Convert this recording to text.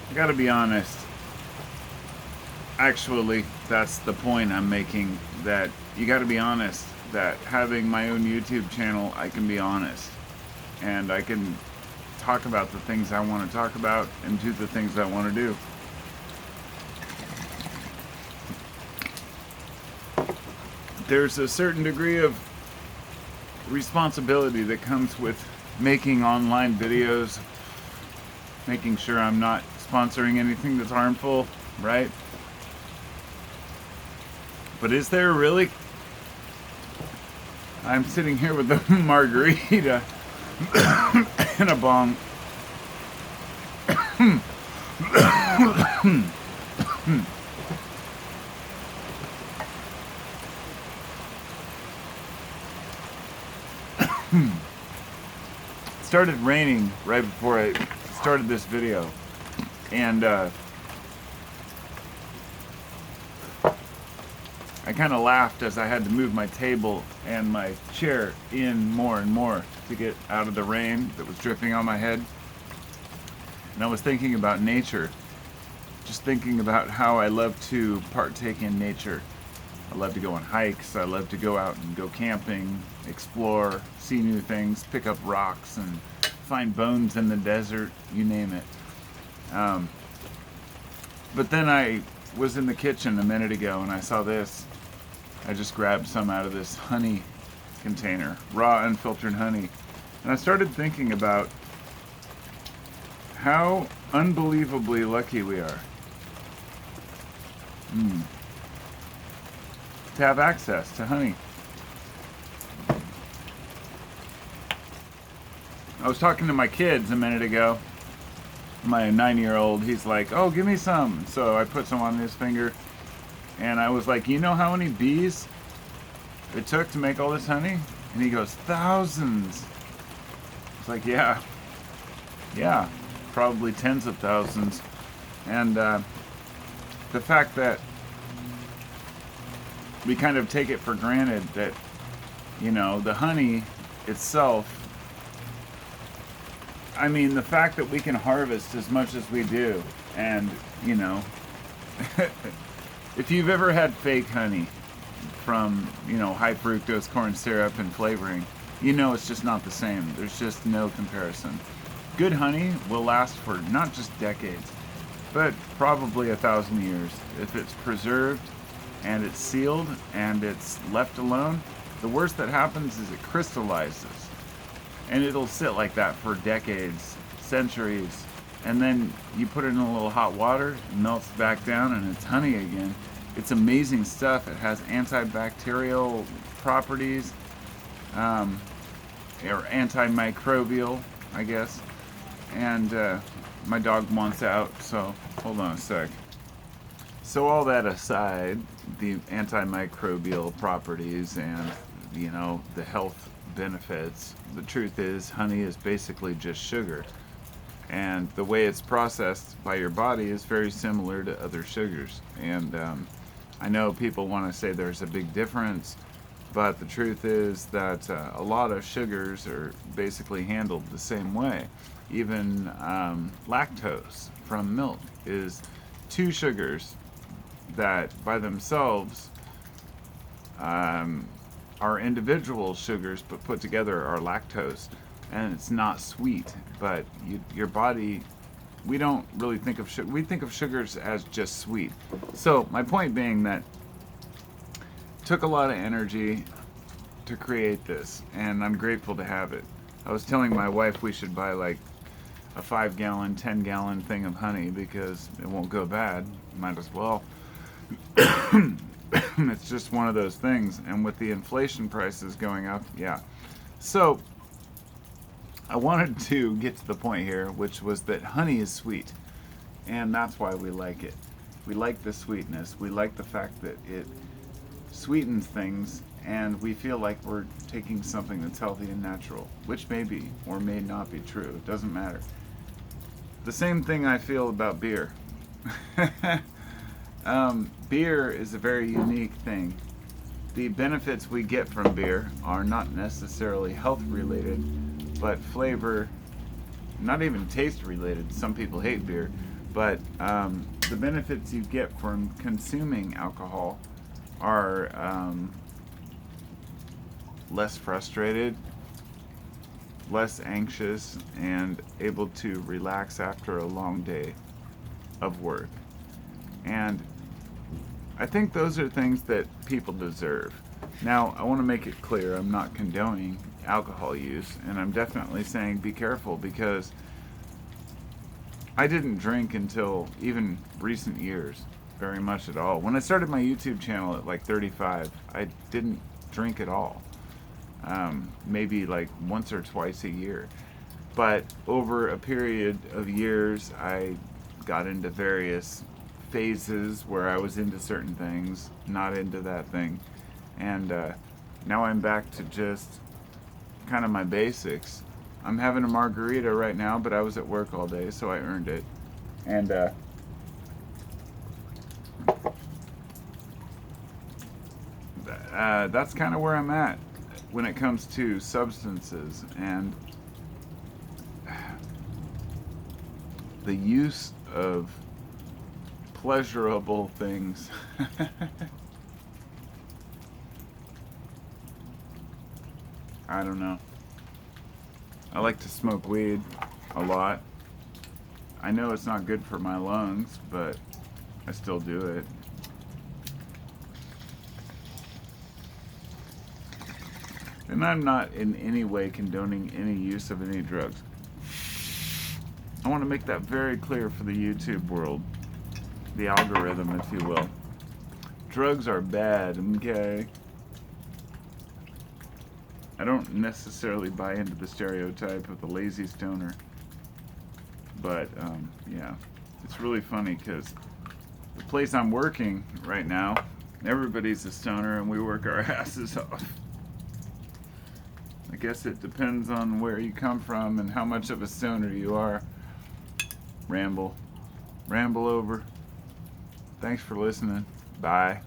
I gotta be honest. Actually, that's the point I'm making. That you gotta be honest. That having my own YouTube channel, I can be honest. And I can talk about the things I want to talk about and do the things I want to do. There's a certain degree of responsibility that comes with making online videos, making sure I'm not sponsoring anything that's harmful, right? But is there really? I'm sitting here with a margarita and a bong. It started raining right before I started this video, and I kind of laughed as I had to move my table and my chair in more and more to get out of the rain that was dripping on my head. And I was thinking about nature, just thinking about how I love to partake in nature. I love to go on hikes, I love to go out and go camping, explore, see new things, pick up rocks and find bones in the desert, you name it. But then I was in the kitchen a minute ago and I saw this. I just grabbed some out of this honey container, raw unfiltered honey. And I started thinking about how unbelievably lucky we are to have access to honey. I was talking to my kids a minute ago. My 9-year-old, he's like, "Oh, give me some." So I put some on his finger, and I was like, "You know how many bees it took to make all this honey?" And he goes, "Thousands." It's like, yeah, probably tens of thousands. And the fact that we kind of take it for granted that, the honey itself, I mean, the fact that we can harvest as much as we do, and, if you've ever had fake honey from, high fructose corn syrup and flavoring, it's just not the same. There's just no comparison. Good honey will last for not just decades, but probably 1,000 years. If it's preserved and it's sealed and it's left alone, the worst that happens is it crystallizes. And it'll sit like that for decades, centuries. And then you put it in a little hot water, it melts back down, and it's honey again. It's amazing stuff. It has antibacterial properties, or antimicrobial, I guess. And my dog wants out, so hold on a sec. So all that aside, the antimicrobial properties and, the health benefits, the truth is honey is basically just sugar. And the way it's processed by your body is very similar to other sugars. And I know people want to say there's a big difference, but the truth is that a lot of sugars are basically handled the same way. Even lactose from milk is two sugars that by themselves are individual sugars, but put together are lactose. And it's not sweet, but your body, we don't really think of sugar. We think of sugars as just sweet. So my point being that it took a lot of energy to create this, and I'm grateful to have it. I was telling my wife we should buy like a 5-gallon, 10-gallon thing of honey because it won't go bad. Might as well. It's just one of those things, and with the inflation prices going up, yeah. So I wanted to get to the point here, which was that honey is sweet, and that's why we like it. We like the sweetness. We like the fact that it sweetens things, and we feel like we're taking something that's healthy and natural, which may be or may not be true. It doesn't matter. The same thing I feel about beer. Beer is a very unique thing. The benefits we get from beer are not necessarily health related, but flavor, not even taste related. Some people hate beer, But the benefits you get from consuming alcohol are less frustrated, less anxious, and able to relax after a long day of work. And I think those are things that people deserve. Now, I want to make it clear I'm not condoning alcohol use, and I'm definitely saying be careful, because I didn't drink until even recent years, very much at all. When I started my YouTube channel at like 35, I didn't drink at all. Maybe like once or twice a year. But over a period of years, I got into various phases where I was into certain things, not into that thing. And now I'm back to just kind of my basics. I'm having a margarita right now, but I was at work all day, so I earned it. And that's kind of where I'm at when it comes to substances and the use of pleasurable things. I don't know. I like to smoke weed a lot. I know it's not good for my lungs, but I still do it. And I'm not in any way condoning any use of any drugs. I want to make that very clear for the YouTube world, the algorithm, if you will. Drugs are bad, okay? I don't necessarily buy into the stereotype of the lazy stoner. But, yeah, it's really funny because the place I'm working right now, everybody's a stoner and we work our asses off. I guess it depends on where you come from and how much of a stoner you are. Ramble over. Thanks for listening. Bye.